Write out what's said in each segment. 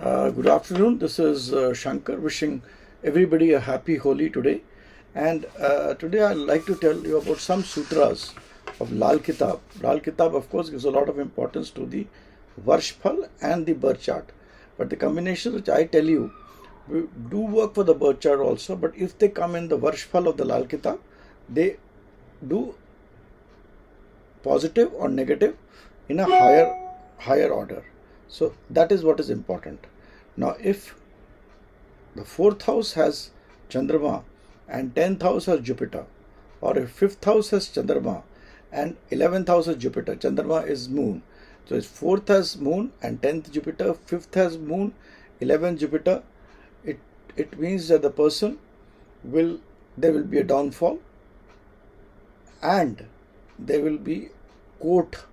Good afternoon. This is Shanker wishing everybody a happy Holi today. And today I'd like to tell you about some sutras of Lal Kitab. Lal Kitab, of course, gives a lot of importance to the Varshphal and the birth chart. But the combinations which I tell you do work for the birth chart also. But if they come in the Varshphal of the Lal Kitab, they do positive or negative in a higher order. So that is what is important. Now, if the fourth house has Chandrama and 10th house has Jupiter, or if fifth house has Chandrama and 11th house has Jupiter, Chandrama is moon. So if fourth has moon and 10th Jupiter, fifth has moon, 11th Jupiter, it means that the person there will be a downfall and there will be court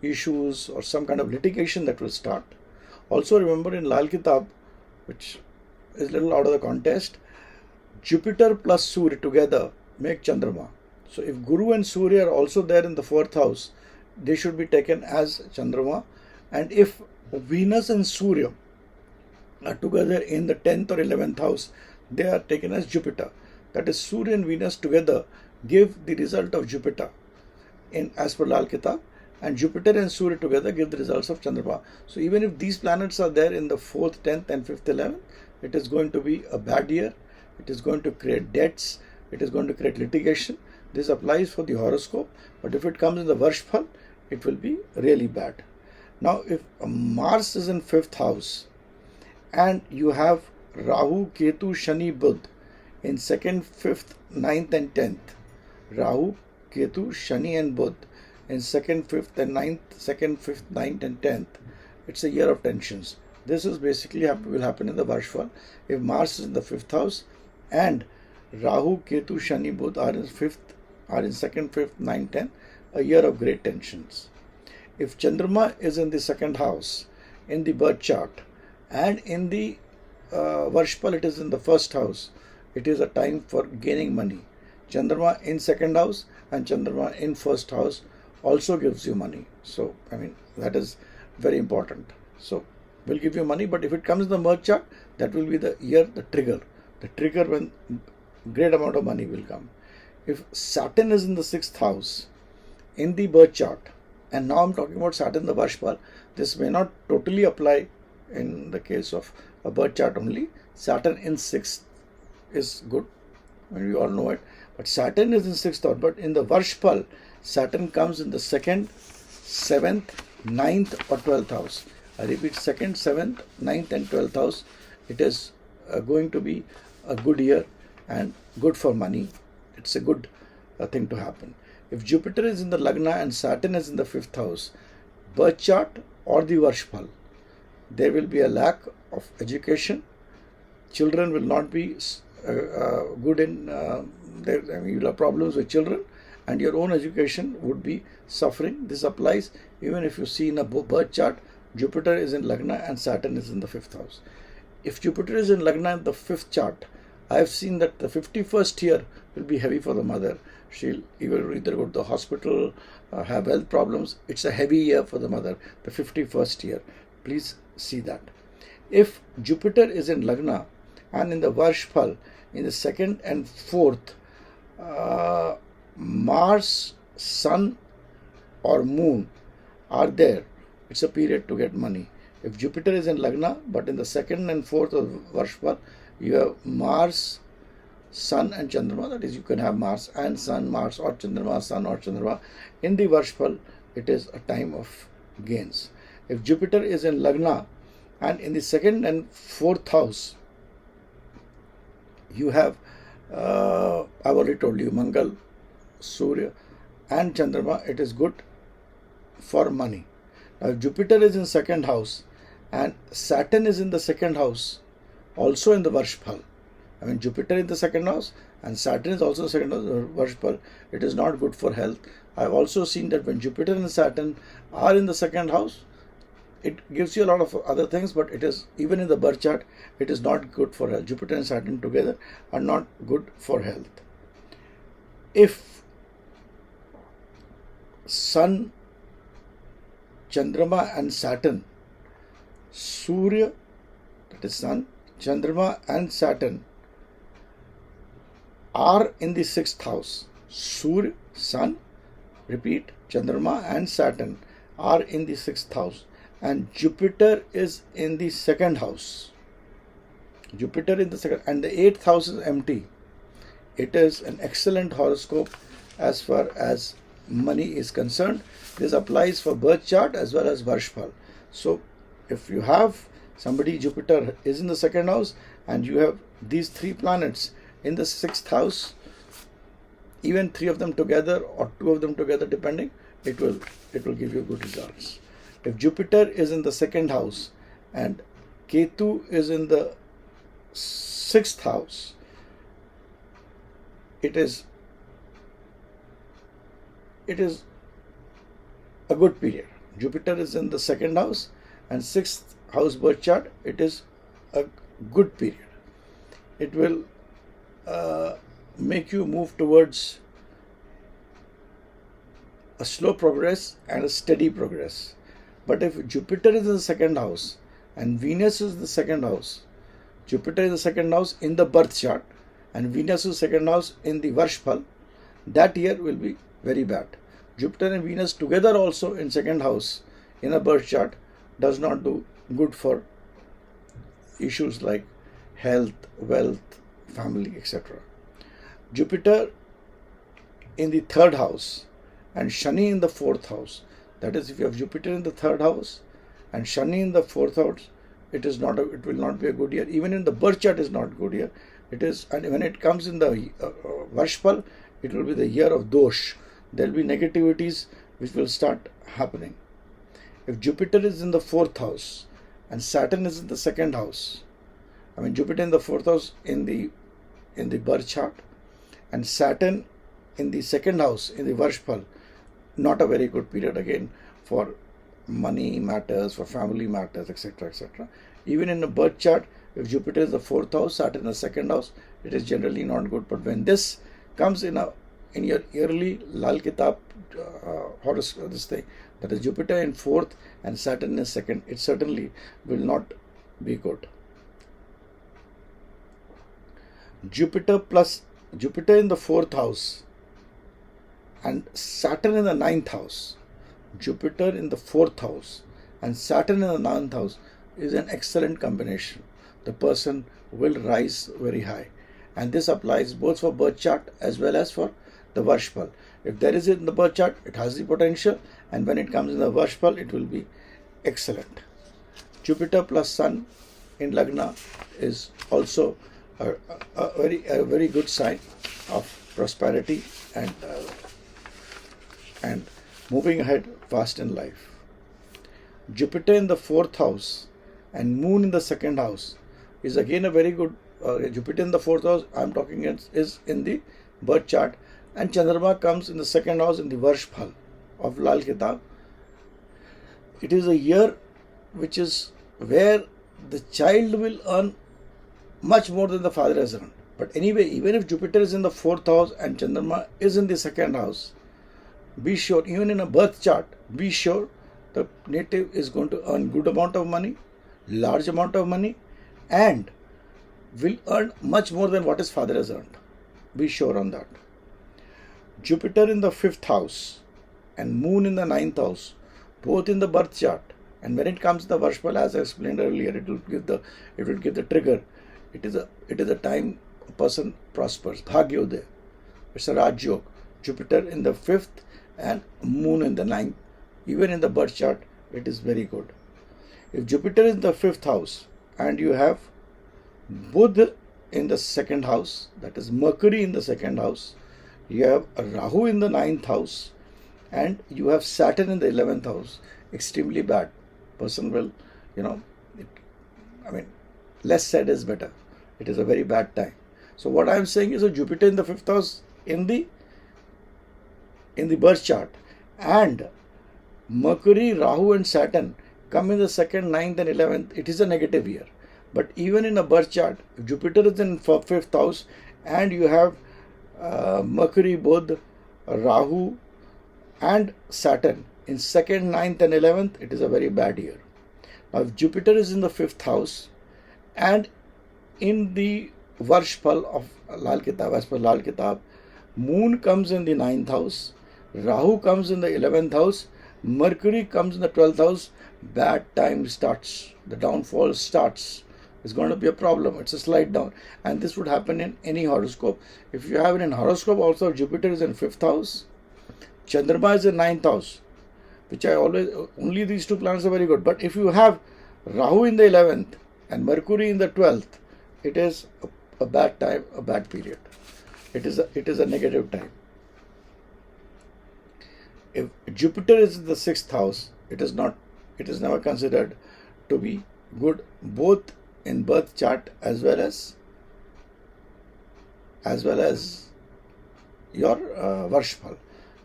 issues or some kind of litigation that will start. Also remember in Lal Kitab, which is a little out of the context, Jupiter plus Surya together make Chandrama. So if Guru and Surya are also there in the fourth house, they should be taken as Chandrama. And if Venus and Surya are together in the 10th or 11th house, they are taken as Jupiter. That is, Surya and Venus together give the result of Jupiter as per Lal Kitab, and Jupiter and Surya together give the results of Chandrama. So even if these planets are there in the 4th, 10th and 5th, 11th, it is going to be a bad year. It is going to create debts. It is going to create litigation. This applies for the horoscope, but if it comes in the Varshphal, it will be really bad. Now, if Mars is in 5th house and you have Rahu, Ketu, Shani, Budh in 2nd, 5th, 9th and 10th, Rahu, Ketu, Shani and Budh in 2nd, 5th and 9th, 2nd, 5th, 9th and 10th, it's a year of tensions. This is basically will happen in the Varshphal. If Mars is in the 5th house and Rahu, Ketu, Shani, Budh are in 2nd, 5th, 9th, 10th, a year of great tensions. If Chandrama is in the 2nd house in the birth chart and in the Varshphal it is in the 1st house, it is a time for gaining money. Chandrama in 2nd house and Chandrama in 1st house also gives you money. So, that is very important. So, will give you money, but if it comes in the birth chart, that will be the year, the trigger when great amount of money will come. If Saturn is in the 6th house in the birth chart, and now I'm talking about Saturn, the Varshphal, this may not totally apply in the case of a birth chart only. Saturn in 6th is good, and we all know it. But Saturn is in 6th house, but in the Varshphal, Saturn comes in the 2nd, 7th, 9th or 12th house. I repeat, 2nd, 7th, 9th and 12th house. It is going to be a good year and good for money. It's a good thing to happen. If Jupiter is in the Lagna and Saturn is in the 5th house, birth chart or the Varshphal, there will be a lack of education. Children will not be good in, you will have problems with children, and your own education would be suffering. This applies even if you see in a birth chart, Jupiter is in Lagna and Saturn is in the 5th house. If Jupiter is in Lagna in the 5th chart, I have seen that the 51st year will be heavy for the mother. She'll either go to the hospital, have health problems. It's a heavy year for the mother, the 51st year. Please see that. If Jupiter is in Lagna and in the Varshphal, in the 2nd and 4th, Mars, Sun or Moon are there, it's a period to get money. If Jupiter is in Lagna, but in the 2nd and 4th of Varshphal, you have Mars, Sun and Chandrama. That is, you can have Mars and Sun, Mars or Chandrama, Sun or Chandrama. In the Varshphal, it is a time of gains. If Jupiter is in Lagna and in the 2nd and 4th house, you have, I've already told you, Mangal, Surya and Chandrama, it is good for money. Now, if Jupiter is in 2nd house and Saturn is in the 2nd house, also in the Varshphal, Jupiter in the 2nd house and Saturn is also 2nd house, Varshphal, it is not good for health. I've also seen that when Jupiter and Saturn are in the 2nd house, it gives you a lot of other things, but it is, even in the birth chart, it is not good for health. Jupiter and Saturn together are not good for health. If Sun, Chandrama and Saturn, Surya that is Sun, Chandrama and Saturn are in the 6th house. Surya, Sun, repeat, Chandrama and Saturn are in the 6th house, and Jupiter is in the 2nd house. Jupiter in the 2nd, and the 8th house is empty. It is an excellent horoscope as far as money is concerned. This applies for birth chart as well as Varshphal. So if you have somebody, Jupiter is in the 2nd house, and you have these 3 planets in the 6th house, even 3 of them together or 2 of them together, depending, it will give you good results. If Jupiter is in the 2nd house and Ketu is in the 6th house, it is a good period. Jupiter is in the 2nd house and 6th house birth chart, it is a good period. It will make you move towards a slow progress and a steady progress. But if Jupiter is in the 2nd house and Venus is the 2nd house, Jupiter is the 2nd house in the birth chart and Venus is 2nd house in the Varshphal, that year will be very bad. Jupiter and Venus together also in 2nd house in a birth chart does not do good for issues like health, wealth, family, etc. Jupiter in the 3rd house and Shani in the 4th house. That is, if you have Jupiter in the 3rd house and Shani in the 4th house, it will not be a good year. Even in the birth chart is not good year. It is, and when it comes in the Varshphal, it will be the year of dosh. There will be negativities which will start happening. If Jupiter is in the 4th house and Saturn is in the 2nd house, Jupiter in the 4th house in the birth chart and Saturn in the 2nd house in the Varshphal, not a very good period again for money matters, for family matters, etc., etc. Even in a birth chart, if Jupiter is the 4th house, Saturn in the 2nd house, it is generally not good. But when this comes in your yearly Lal Kitab horoscope, this thing, that is Jupiter in 4th and Saturn in 2nd, it certainly will not be good. Jupiter in the 4th house and Saturn in the 9th house. Jupiter in the 4th house and Saturn in the 9th house is an excellent combination. The person will rise very high, and this applies both for birth chart as well as for the Varshphal. If there is it in the birth chart, it has the potential, and when it comes in the Varshphal, it will be excellent. Jupiter plus Sun in Lagna is also a very good sign of prosperity and moving ahead fast in life. Jupiter in the 4th house and Moon in the 2nd house is again a very good. Jupiter in the 4th house, I'm talking is in the birth chart, and Chandrama comes in the 2nd house in the Varshphal of Lal Kitab. It is a year which is where the child will earn much more than the father has earned. But anyway, even if Jupiter is in the 4th house and Chandrama is in the 2nd house, be sure, even in a birth chart, be sure the native is going to earn good amount of money, large amount of money, and will earn much more than what his father has earned. Be sure on that. Jupiter in the 5th house and Moon in the 9th house, both in the birth chart, and when it comes to the Varshphal, as I explained earlier, it will give the trigger. It is a time a person prospers. Bhagyodaya. It's a Raj Yoga. Jupiter in the 5th and Moon in the 9th. Even in the birth chart, it is very good. If Jupiter is in the 5th house and you have Buddha in the 2nd house, that is Mercury in the 2nd house, you have Rahu in the 9th house, and you have Saturn in the 11th house, extremely bad. Person will, less said is better. It is a very bad time. So what I am saying is, Jupiter in the 5th house in the birth chart, and Mercury, Rahu and Saturn come in the 2nd, 9th and 11th, it is a negative year. But even in a birth chart, if Jupiter is in 5th house and you have Mercury, Buddha, Rahu and Saturn in 2nd, 9th and 11th, it is a very bad year. Now if Jupiter is in the 5th house And in the Varshpal of Lal Kitab, as per Lal Kitab, Moon comes in the 9th house, Rahu comes in the 11th house, Mercury comes in the 12th house. Bad time starts. The downfall starts. It's going to be a problem. It's a slide down. And this would happen in any horoscope. If you have it in horoscope also, Jupiter is in 5th house, Chandrama is in 9th house, which I always, only these two planets are very good. But if you have Rahu in the 11th and Mercury in the 12th, it is a bad time, a bad period. It is a negative time. If Jupiter is in the 6th house, it is never considered to be good, both in birth chart as well as your Varshpal.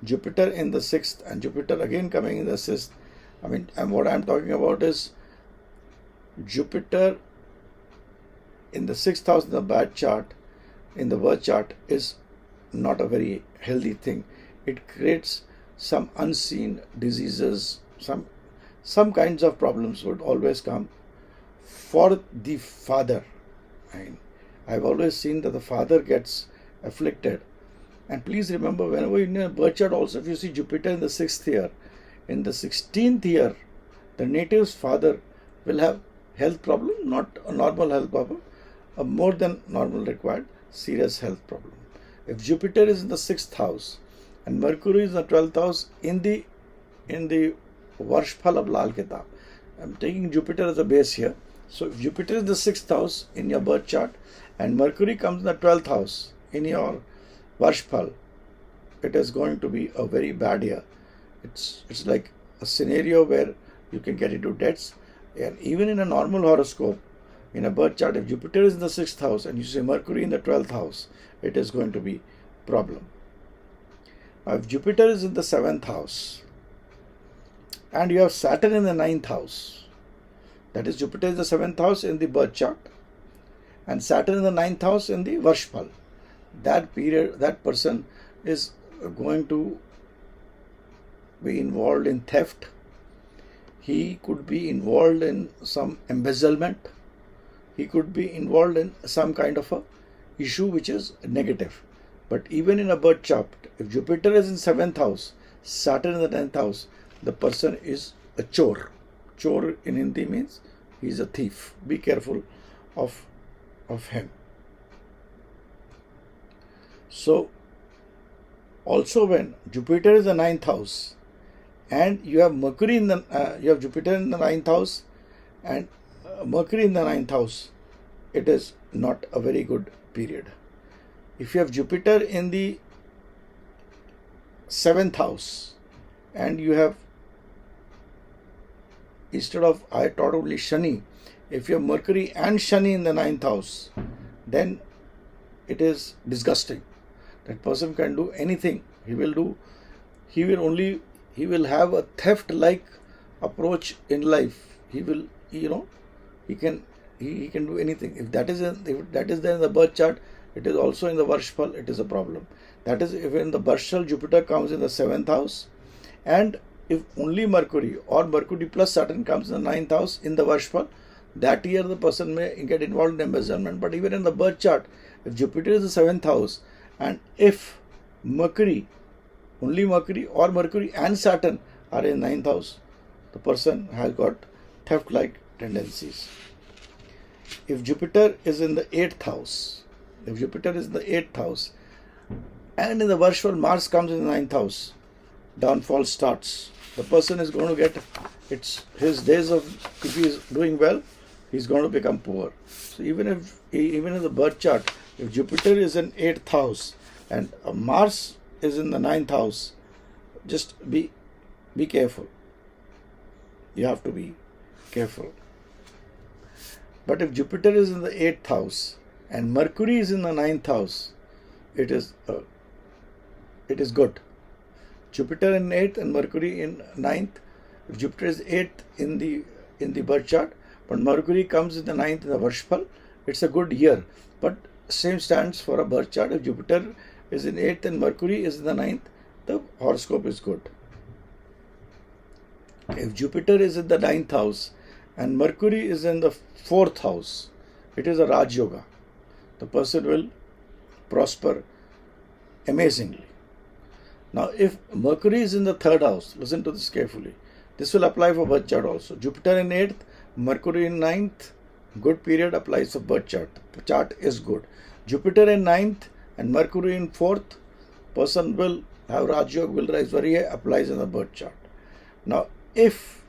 Jupiter in the 6th and Jupiter again coming in the 6th. And what I am talking about is Jupiter in the 6th house in the bad chart, in the birth chart, is not a very healthy thing. It creates some unseen diseases, some kinds of problems would always come for the father. I've always seen that the father gets afflicted. And please remember, whenever in a birth chart also, if you see Jupiter in the 6th year, in the 16th year, the native's father will have health problem, not a normal health problem, a more than normal required serious health problem. If Jupiter is in the 6th house and Mercury is in the 12th house in the Varshpal of Lal Kitab, I'm taking Jupiter as a base here. So if Jupiter is the 6th house in your birth chart and Mercury comes in the 12th house in your Varshpal, it is going to be a very bad year. It's like a scenario where you can get into debts. And even in a normal horoscope, in a birth chart, if Jupiter is in the 6th house and you see Mercury in the 12th house, it is going to be problem. Now, if Jupiter is in the 7th house and you have Saturn in the 9th house, that is, Jupiter is the 7th house in the birth chart and Saturn in the 9th house in the Varshpal, that person is going to be involved in theft. He could be involved in some embezzlement. He could be involved in some kind of a issue which is negative. But even in a birth chart, if Jupiter is in 7th house, Saturn in the 10th house, the person is a chor. Chor in Hindi means he is a thief. Be careful of him. So, also when Jupiter is the 9th house and you have Mercury in the you have Jupiter in the 9th house and Mercury in the 9th house, it is not a very good period. If you have Jupiter in the 7th house and you have, instead of, I taught only Shani, if you have Mercury and Shani in the 9th house, then it is disgusting. That person can do anything. He will have a theft-like approach in life. He will, he can do anything. If that is there in the birth chart, it is also in the Varshpal, it is a problem. That is, if in the Varshpal Jupiter comes in the 7th house, and if only Mercury or Mercury plus Saturn comes in the 9th house in the Varshpal, that year the person may get involved in embezzlement. But even in the birth chart, if Jupiter is the 7th house, and if Mercury, only Mercury or Mercury and Saturn are in 9th house, the person has got theft-like tendencies. If Jupiter is in the 8th house, and in the Varshpal Mars comes in the 9th house, downfall starts. The person is going to get his days of, if he is doing well, he is going to become poor. So even in the birth chart, if Jupiter is in 8th house and Mars is in the 9th house, just be careful. You have to be careful. But if Jupiter is in the 8th house and Mercury is in the 9th house, it is good. Jupiter in 8th and Mercury in 9th. If Jupiter is 8th in the birth chart, but Mercury comes in the 9th in the Varshpal, it's a good year. But same stands for a birth chart. If Jupiter is in 8th and Mercury is in the 9th, the horoscope is good. If Jupiter is in the 9th house and Mercury is in the 4th house, it is a Raj Yoga. The person will prosper amazingly. Now, if Mercury is in the third house, listen to this carefully. This will apply for birth chart also. Jupiter in 8th, Mercury in 9th, good period applies for birth chart. The chart is good. Jupiter in 9th and Mercury in 4th, person will have Raj Yoga, will rise very high, applies in the birth chart. Now, if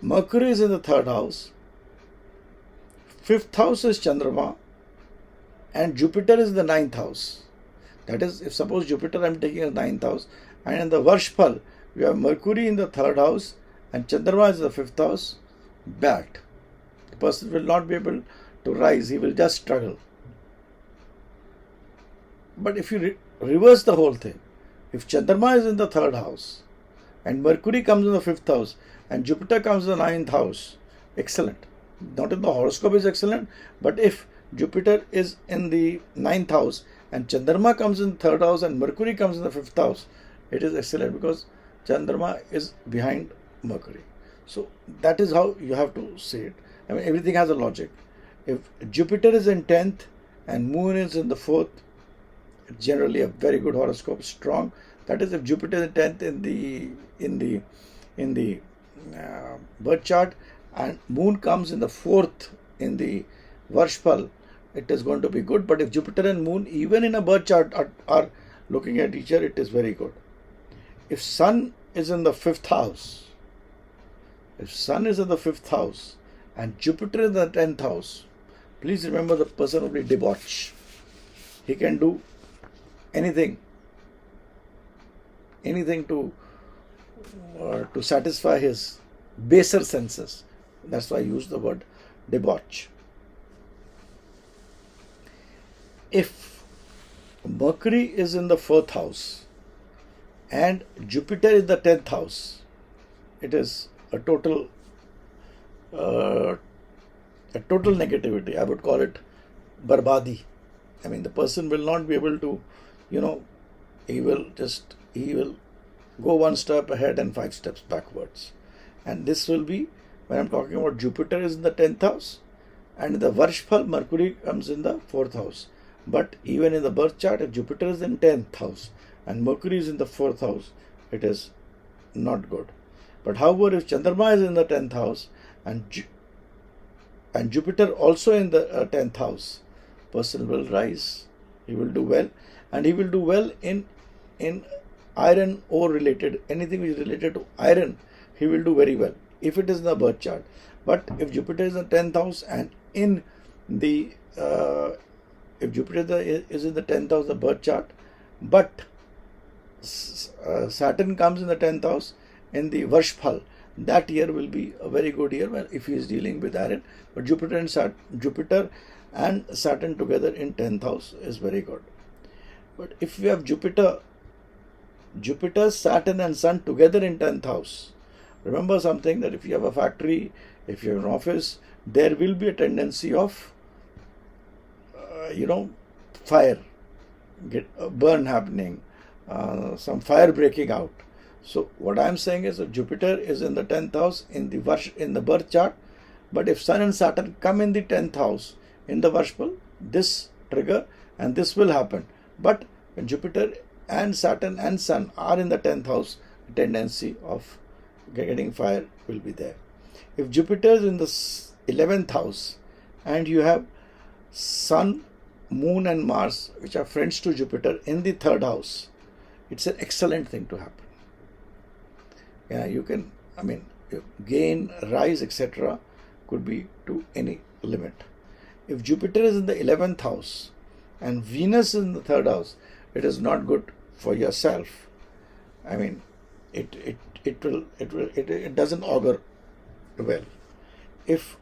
Mercury is in the third house, 5th house is Chandrama, and Jupiter is in the 9th house. That is, if suppose Jupiter I am taking as 9th house, and in the Varshphal, you have Mercury in the third house and Chandrama is in the 5th house, bad. The person will not be able to rise, he will just struggle. But if you reverse the whole thing, if Chandrama is in the third house and Mercury comes in the 5th house and Jupiter comes in the 9th house, excellent. Not in the horoscope is excellent, but if Jupiter is in the 9th house and Chandrama comes in the 3rd house and Mercury comes in the 5th house, it is excellent because Chandrama is behind Mercury. So that is how you have to say it. I mean, everything has a logic. If Jupiter is in 10th and Moon is in the 4th, it's generally a very good horoscope, strong. That is, if Jupiter is in 10th in the birth chart and Moon comes in the 4th in the Varshphal, it is going to be good. But if Jupiter and Moon, even in a birth chart, are looking at each other, it is very good. If Sun is in the 5th house, and Jupiter in the 10th house, please remember the person will be debauched. He can do anything to satisfy his baser senses. That's why I use the word debauch. If Mercury is in the 4th house and Jupiter is the 10th house, it is a total negativity. I would call it barbadi. I mean, the person will not be able to, he will go one step ahead and 5 steps backwards. And this will be, when I'm talking about Jupiter is in the 10th house and in the Varshphal, Mercury comes in the 4th house. But even in the birth chart, if Jupiter is in 10th house and Mercury is in the 4th house, it is not good. But however, if Chandrama is in the 10th house and Jupiter also in the 10th house, person will rise, he will do well, and he will do well in iron ore related, anything which is related to iron, he will do very well if it is in the birth chart. But if Jupiter is in the 10th house and in the if Jupiter is in the 10th house, the birth chart, but Saturn comes in the 10th house in the Varshphal, that year will be a very good year if he is dealing with iron. But Jupiter and Saturn together in 10th house is very good. But if we have Jupiter, Saturn and Sun together in 10th house, remember something, that if you have a factory, if you have an office, there will be a tendency of fire, burn happening, some fire breaking out. So what I am saying is that Jupiter is in the 10th house in the birth chart, but if Sun and Saturn come in the 10th house in the Varshphal, this trigger and this will happen. But when Jupiter and Saturn and Sun are in the 10th house, the tendency of getting fire will be there. If Jupiter is in the 11th house and you have Sun, Moon and Mars, which are friends to Jupiter, in the 3rd house, it's an excellent thing to happen. You can, gain, rise, etc. could be to any limit. If Jupiter is in the 11th house and Venus is in the 3rd house, it is not good for yourself. It doesn't augur well. If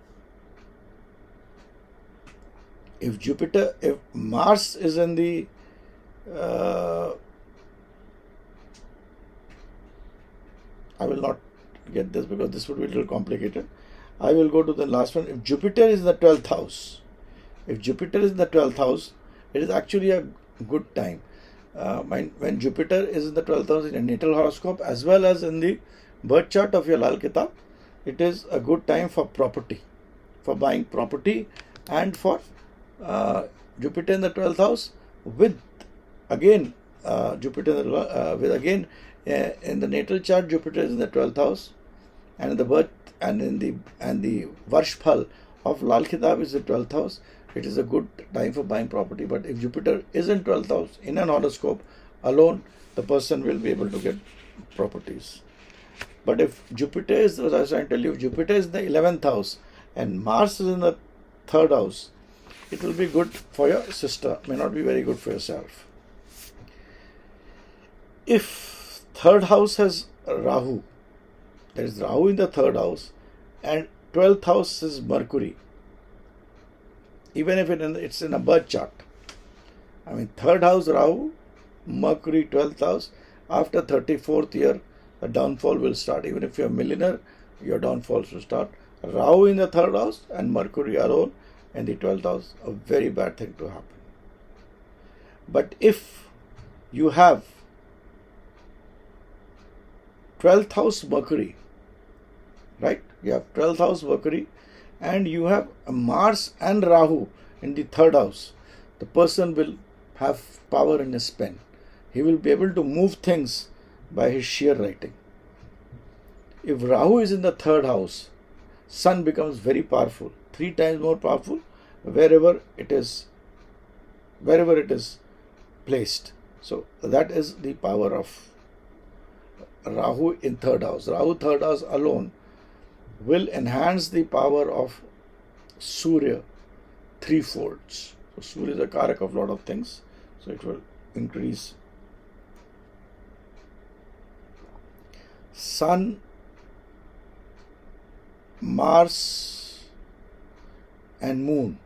Mars is in the I will not get this because this would be a little complicated. I will go to the last one. If Jupiter is in the 12th house, it is actually a good time. When Jupiter is in the 12th house in a natal horoscope as well as in the birth chart of your Lal Kitab, it is a good time for property. for buying property, and for Jupiter in the 12th house with again Jupiter with again in the natal chart. Jupiter is in the 12th house, and in the birth and in the Varshphal of Lal Kitab is the 12th house. It is a good time for buying property. But if Jupiter is in 12th house in an horoscope alone, the person will be able to get properties. But if Jupiter is, as I was trying to tell you, if Jupiter is in the 11th house and Mars is in the 3rd house, it will be good for your sister, may not be very good for yourself. If 3rd house has Rahu, there is Rahu in the 3rd house, and 12th house is Mercury, even if it's in a birth chart. I mean, 3rd house Rahu, Mercury, 12th house, after 34th year, the downfall will start. Even if you're a millionaire, your downfalls will start. Rahu in the 3rd house and Mercury alone in the 12th house, a very bad thing to happen. But if you have 12th house Mercury, right? You have 12th house Mercury and you have Mars and Rahu in the 3rd house, the person will have power in his pen. He will be able to move things by his sheer writing. If Rahu is in the 3rd house, Sun becomes very powerful, 3 times more powerful wherever it is placed. So that is the power of Rahu in 3rd house. Rahu 3rd house alone will enhance the power of Surya 3-folds. So Surya is a karak of a lot of things, so it will increase. Sun, Mars and Moon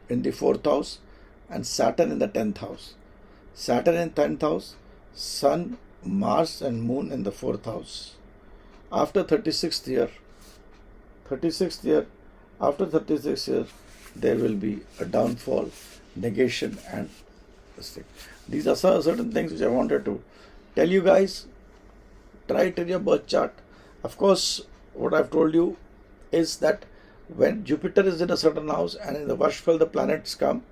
in the 4th house and Saturn in the 10th house. Saturn in 10th house, Sun, Mars and Moon in the 4th house. After 36th year, after 36 years, there will be a downfall, negation and this thing. These are certain things which I wanted to tell you guys. Try it in your birth chart. Of course, what I've told you is that when Jupiter is in a certain house and in the Varshphal the planets come,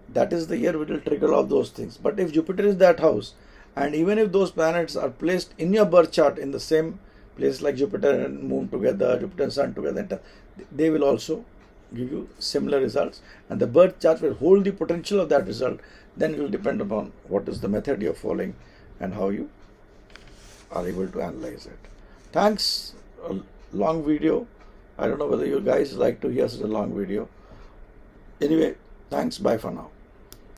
that is the year which will trigger all those things. But if Jupiter is that house, and even if those planets are placed in your birth chart in the same place like Jupiter and Moon together, Jupiter and Sun together, they will also give you similar results, and the birth chart will hold the potential of that result. Then it will depend upon what is the method you are following and how you are able to analyze it. Thanks. A long video. I don't know whether you guys like to hear such a long video. Anyway, thanks. Bye for now.